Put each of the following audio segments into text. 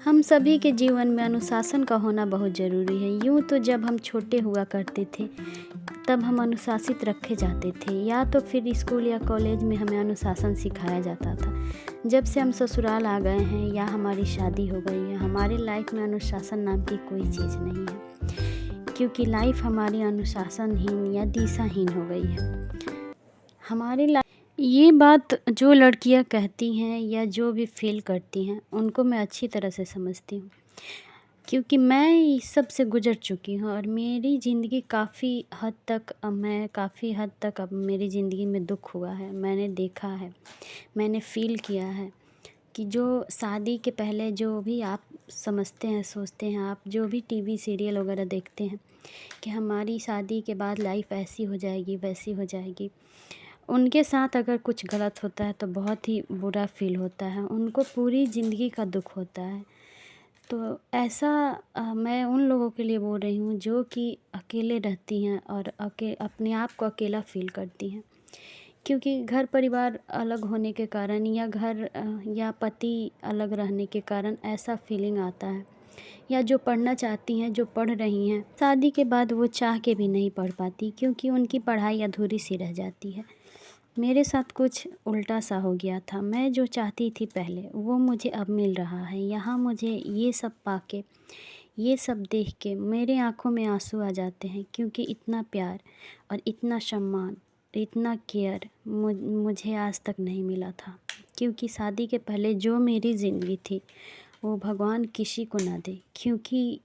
हम सभी के जीवन में अनुशासन का होना बहुत ज़रूरी है। यूँ तो जब हम छोटे हुआ करते थे तब हम अनुशासित रखे जाते थे, या तो फिर स्कूल या कॉलेज में हमें अनुशासन सिखाया जाता था। जब से हम ससुराल आ गए हैं या हमारी शादी हो गई है, हमारे लाइफ में अनुशासन नाम की कोई चीज़ नहीं है, क्योंकि लाइफ हमारी अनुशासनहीन या दिशाहीन हो गई है। हमारी लाइफ ये बात जो लड़कियां कहती हैं या जो भी फील करती हैं उनको मैं अच्छी तरह से समझती हूँ, क्योंकि मैं इस सब से गुज़र चुकी हूँ और मेरी ज़िंदगी काफ़ी हद तक अब मेरी ज़िंदगी में दुख हुआ है। मैंने देखा है, मैंने फ़ील किया है कि जो शादी के पहले जो भी आप समझते हैं, सोचते हैं, आप जो भी टीवी सीरियल वगैरह देखते हैं कि हमारी शादी के बाद लाइफ ऐसी हो जाएगी, वैसी हो जाएगी, उनके साथ अगर कुछ गलत होता है तो बहुत ही बुरा फ़ील होता है, उनको पूरी ज़िंदगी का दुख होता है। तो ऐसा मैं उन लोगों के लिए बोल रही हूँ जो कि अकेले रहती हैं और अपने आप को अकेला फ़ील करती हैं, क्योंकि घर परिवार अलग होने के कारण या या पति अलग रहने के कारण ऐसा फीलिंग आता है, या जो पढ़ना चाहती हैं, जो पढ़ रही हैं, शादी के बाद वो चाह के भी नहीं पढ़ पाती क्योंकि उनकी पढ़ाई अधूरी सी रह जाती है। मेरे साथ कुछ उल्टा सा हो गया था। मैं जो चाहती थी पहले वो मुझे अब मिल रहा है। यहाँ मुझे ये सब पाके, ये सब देख के मेरे आँखों में आंसू आ जाते हैं, क्योंकि इतना प्यार और इतना सम्मान, इतना केयर मुझे आज तक नहीं मिला था। क्योंकि शादी के पहले जो मेरी ज़िंदगी थी वो भगवान किसी को ना दे, क्योंकि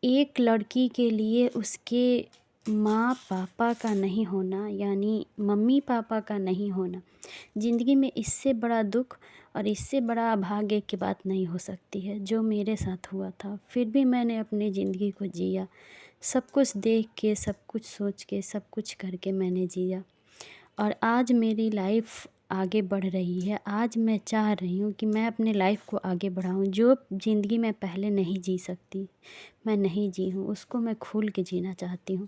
एक लड़की के लिए उसके माँ पापा का नहीं होना, यानी मम्मी पापा का नहीं होना, ज़िंदगी में इससे बड़ा दुख और इससे बड़ा अभाग्य की बात नहीं हो सकती है, जो मेरे साथ हुआ था। फिर भी मैंने अपनी ज़िंदगी को जिया, सब कुछ देख के, सब कुछ सोच के, सब कुछ करके मैंने जिया और आज मेरी लाइफ आगे बढ़ रही है। आज मैं चाह रही हूँ कि मैं अपने लाइफ को आगे बढ़ाऊँ। जो ज़िंदगी मैं पहले नहीं जी सकती, मैं नहीं जी हूँ, उसको मैं खुल के जीना चाहती हूँ।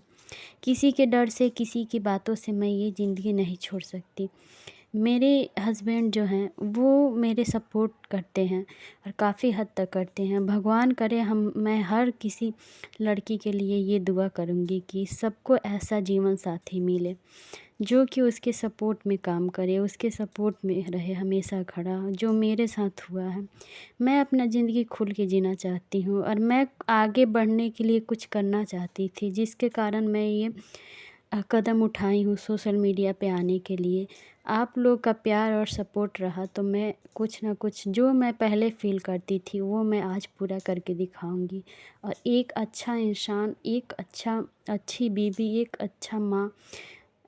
किसी के डर से, किसी की बातों से मैं ये ज़िंदगी नहीं छोड़ सकती। मेरे हस्बैंड जो हैं वो मेरे सपोर्ट करते हैं और काफ़ी हद तक करते हैं। भगवान करे मैं हर किसी लड़की के लिए ये दुआ करूँगी कि सबको ऐसा जीवन साथी मिले जो कि उसके सपोर्ट में काम करे, उसके सपोर्ट में रहे, हमेशा खड़ा, जो मेरे साथ हुआ है। मैं अपना ज़िंदगी खुल के जीना चाहती हूँ और मैं आगे बढ़ने के लिए कुछ करना चाहती थी, जिसके कारण मैं ये कदम उठाई हूँ सोशल मीडिया पे आने के लिए। आप लोग का प्यार और सपोर्ट रहा तो मैं कुछ ना कुछ जो मैं पहले फ़ील करती थी वो मैं आज पूरा करके दिखाऊंगी और एक अच्छा इंसान, एक अच्छी बीवी, एक अच्छा माँ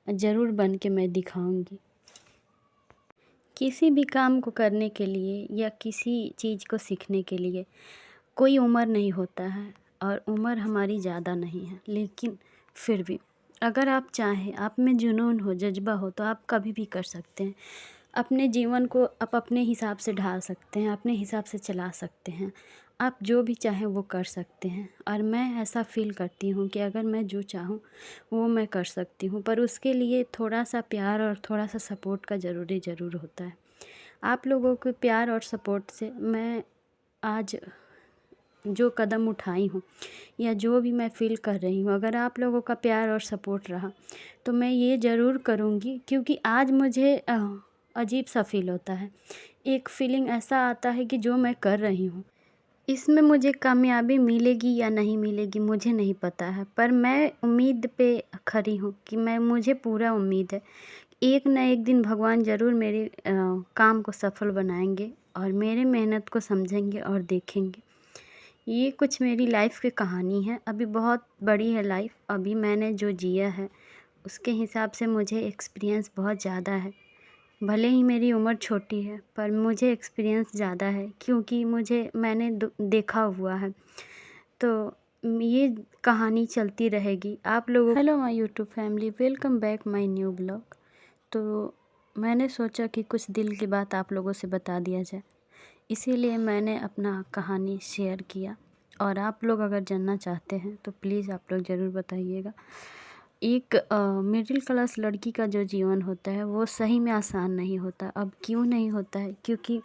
ज़रूर बन के मैं दिखाऊंगी। किसी भी काम को करने के लिए या किसी चीज़ को सीखने के लिए कोई उम्र नहीं होता है और उम्र हमारी ज़्यादा नहीं है, लेकिन फिर भी अगर आप चाहें, आप में जुनून हो, जज्बा हो, तो आप कभी भी कर सकते हैं। अपने जीवन को आप अपने हिसाब से ढाल सकते हैं, अपने हिसाब से चला सकते हैं। आप जो भी चाहें वो कर सकते हैं और मैं ऐसा फ़ील करती हूँ कि अगर मैं जो चाहूँ वो मैं कर सकती हूँ, पर उसके लिए थोड़ा सा प्यार और थोड़ा सा सपोर्ट का ज़रूर होता है। आप लोगों के प्यार और सपोर्ट से मैं आज जो कदम उठाई हूँ या जो भी मैं फ़ील कर रही हूँ, अगर आप लोगों का प्यार और सपोर्ट रहा तो मैं ये ज़रूर करूँगी, क्योंकि आज मुझे अजीब सा फ़ील होता है। एक फ़ीलिंग ऐसा आता है कि जो मैं कर रही हूँ इसमें मुझे कामयाबी मिलेगी या नहीं मिलेगी मुझे नहीं पता है, पर मैं उम्मीद पे खड़ी हूँ कि मुझे पूरा उम्मीद है एक न एक दिन भगवान ज़रूर मेरे काम को सफल बनाएंगे और मेरे मेहनत को समझेंगे और देखेंगे। ये कुछ मेरी लाइफ की कहानी है। अभी बहुत बड़ी है लाइफ, अभी मैंने जो जिया है उसके हिसाब से मुझे एक्सपीरियंस बहुत ज़्यादा है। भले ही मेरी उम्र छोटी है पर मुझे एक्सपीरियंस ज़्यादा है, क्योंकि मैंने देखा हुआ है। तो ये कहानी चलती रहेगी आप लोगों। Hello my YouTube family, welcome back my new blog. तो मैंने सोचा कि कुछ दिल की बात आप लोगों से बता दिया जाए, इसीलिए मैंने अपना कहानी शेयर किया और आप लोग अगर जानना चाहते हैं तो प्लीज़ आप लोग ज़रूर बताइएगा। एक मिडिल क्लास लड़की का जो जीवन होता है वो सही में आसान नहीं होता। अब क्यों नहीं होता है? क्योंकि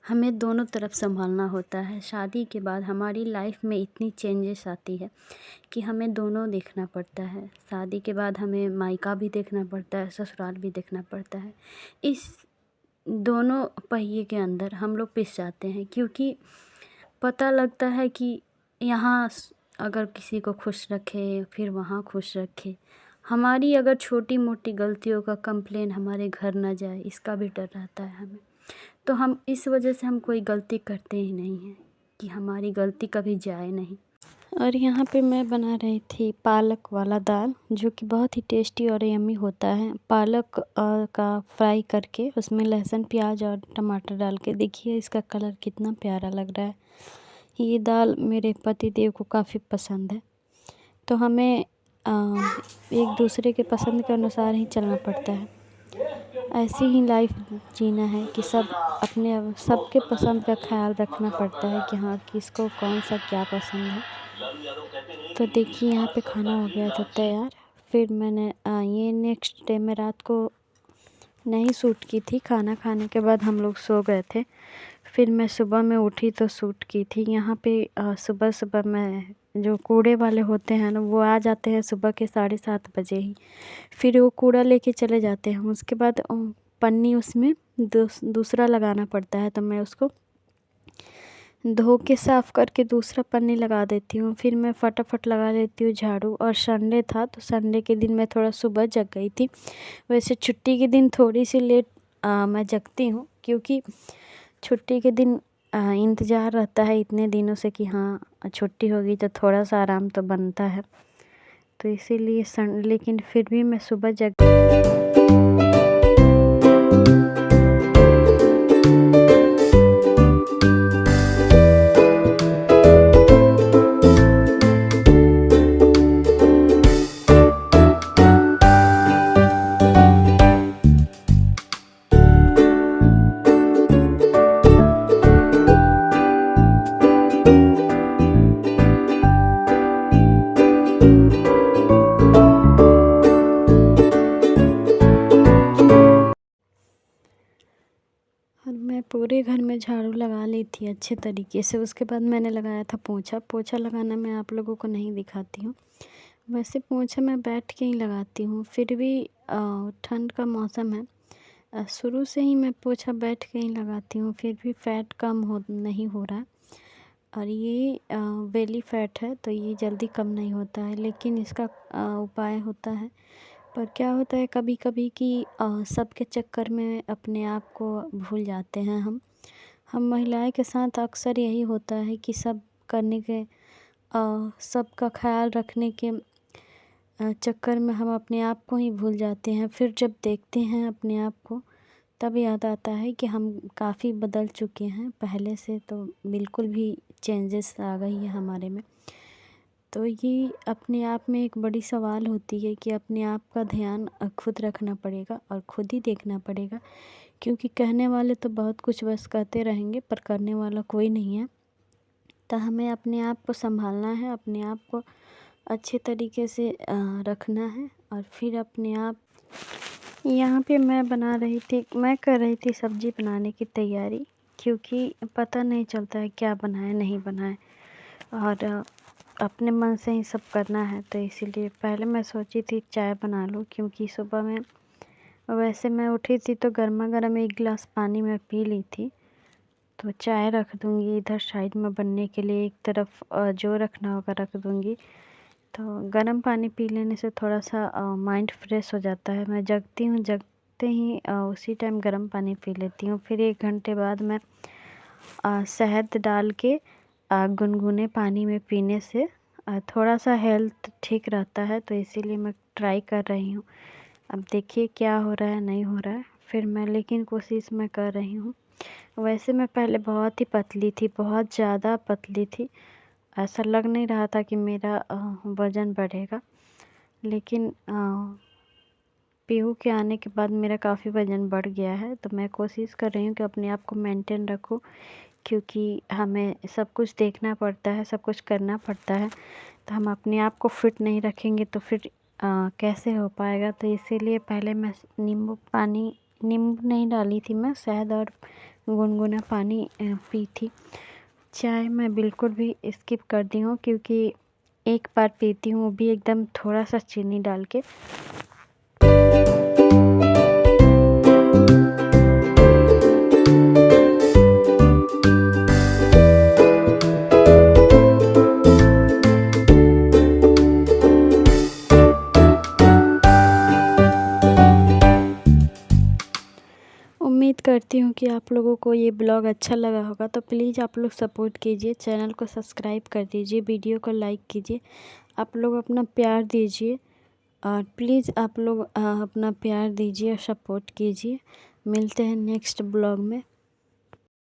हमें दोनों तरफ संभालना होता है। शादी के बाद हमारी लाइफ में इतनी चेंजेस आती है कि हमें दोनों देखना पड़ता है। शादी के बाद हमें मायका भी देखना पड़ता है, ससुराल भी देखना पड़ता है। इस दोनों पहिए के अंदर हम लोग पिस जाते हैं, क्योंकि पता लगता है कि यहाँ अगर किसी को खुश रखे फिर वहाँ खुश रखे। हमारी अगर छोटी मोटी गलतियों का कंप्लेन हमारे घर ना जाए, इसका भी डर रहता है हमें। तो हम इस वजह से हम कोई गलती करते ही नहीं हैं कि हमारी गलती कभी जाए नहीं। और यहाँ पे मैं बना रही थी पालक वाला दाल, जो कि बहुत ही टेस्टी और यम्मी होता है। पालक का फ्राई करके उसमें लहसुन प्याज और टमाटर डाल के, देखिए इसका कलर कितना प्यारा लग रहा है। ये दाल मेरे पति देव को काफ़ी पसंद है। तो हमें एक दूसरे के पसंद के अनुसार ही चलना पड़ता है। ऐसी ही लाइफ जीना है कि सबके पसंद का ख्याल रखना पड़ता है कि हाँ किसको कौन सा क्या पसंद है। तो देखिए यहाँ पे खाना हो गया था तैयार। फिर मैंने ये नेक्स्ट डे में रात को नहीं शूट की थी। खाना खाने के बाद हम लोग सो गए थे। फिर मैं सुबह में उठी तो शूट की थी। यहाँ पे सुबह सुबह में जो कूड़े वाले होते हैं ना, वो आ जाते हैं सुबह के 7:30 बजे ही। फिर वो कूड़ा लेके चले जाते हैं। उसके बाद पन्नी उसमें दूसरा लगाना पड़ता है, तो मैं उसको धो के साफ़ करके दूसरा पन्नी लगा देती हूँ। फिर मैं फटाफट लगा लेती हूँ झाड़ू। और संडे था तो संडे के दिन मैं थोड़ा सुबह जग गई थी। वैसे छुट्टी के दिन थोड़ी सी लेट मैं जगती हूँ, क्योंकि छुट्टी के दिन इंतज़ार रहता है इतने दिनों से कि हाँ छुट्टी होगी तो थोड़ा सा आराम तो बनता है। तो इसीलिए लेकिन फिर भी मैं सुबह जग और मैं पूरे घर में झाड़ू लगा ली थी अच्छे तरीके से। उसके बाद मैंने लगाया था पोंछा। पोंछा लगाना मैं आप लोगों को नहीं दिखाती हूँ। वैसे पोंछा मैं बैठ के ही लगाती हूँ। फिर भी ठंड का मौसम है, शुरू से ही मैं पोंछा बैठ के ही लगाती हूँ। फिर भी फैट कम नहीं हो रहा है। और ये बेली फैट है, तो ये जल्दी कम नहीं होता है, लेकिन इसका उपाय होता है। पर क्या होता है कभी कभी कि सबके चक्कर में अपने आप को भूल जाते हैं। हम महिलाएं के साथ अक्सर यही होता है कि सब करने के सबका ख्याल रखने के चक्कर में हम अपने आप को ही भूल जाते हैं। फिर जब देखते हैं अपने आप को, तब याद आता है कि हम काफ़ी बदल चुके हैं पहले से। तो बिल्कुल भी चेंजेस आ गई है हमारे में। तो ये अपने आप में एक बड़ी सवाल होती है कि अपने आप का ध्यान खुद रखना पड़ेगा और खुद ही देखना पड़ेगा, क्योंकि कहने वाले तो बहुत कुछ बस कहते रहेंगे, पर करने वाला कोई नहीं है। तो हमें अपने आप को संभालना है, अपने आप को अच्छे तरीके से रखना है। और फिर अपने आप यहाँ पे मैं कर रही थी सब्ज़ी बनाने की तैयारी, क्योंकि पता नहीं चलता है क्या बनाए नहीं बनाए, और अपने मन से ही सब करना है। तो इसीलिए पहले मैं सोची थी चाय बना लूँ, क्योंकि सुबह में वैसे मैं उठी थी तो गर्मा गर्म 1 गिलास पानी मैं पी ली थी। तो चाय रख दूँगी इधर साइड में बनने के लिए, एक तरफ जो रखना होगा रख दूँगी। तो गर्म पानी पी लेने से थोड़ा सा माइंड फ्रेश हो जाता है। मैं जगती हूँ, जगते ही उसी टाइम गर्म पानी पी लेती हूँ। फिर 1 घंटे बाद मैं शहद डाल के गुनगुने पानी में पीने से थोड़ा सा हेल्थ ठीक रहता है। तो इसीलिए मैं ट्राई कर रही हूँ। अब देखिए क्या हो रहा है नहीं हो रहा है, फिर मैं लेकिन कोशिश मैं कर रही हूँ। वैसे मैं पहले बहुत ही पतली थी, बहुत ज़्यादा पतली थी। ऐसा लग नहीं रहा था कि मेरा वज़न बढ़ेगा, लेकिन पीहू के आने के बाद मेरा काफ़ी वज़न बढ़ गया है। तो मैं कोशिश कर रही हूँ कि अपने आप को मेंटेन रखूँ, क्योंकि हमें सब कुछ देखना पड़ता है, सब कुछ करना पड़ता है। तो हम अपने आप को फिट नहीं रखेंगे तो फिर कैसे हो पाएगा। तो इसीलिए पहले मैं नींबू नहीं डाली थी, मैं शहद और गुनगुना पानी पी थी। चाय मैं बिल्कुल भी स्किप करती हूँ, क्योंकि एक बार पीती हूँ वो भी एकदम थोड़ा सा चीनी डाल के। उम्मीद करती हूँ कि आप लोगों को ये ब्लॉग अच्छा लगा होगा, तो प्लीज़ आप लोग सपोर्ट कीजिए, चैनल को सब्सक्राइब कर दीजिए, वीडियो को लाइक कीजिए। आप लोग अपना प्यार दीजिए और प्लीज़ आप लोग अपना प्यार दीजिए और सपोर्ट कीजिए। मिलते हैं नेक्स्ट ब्लॉग में।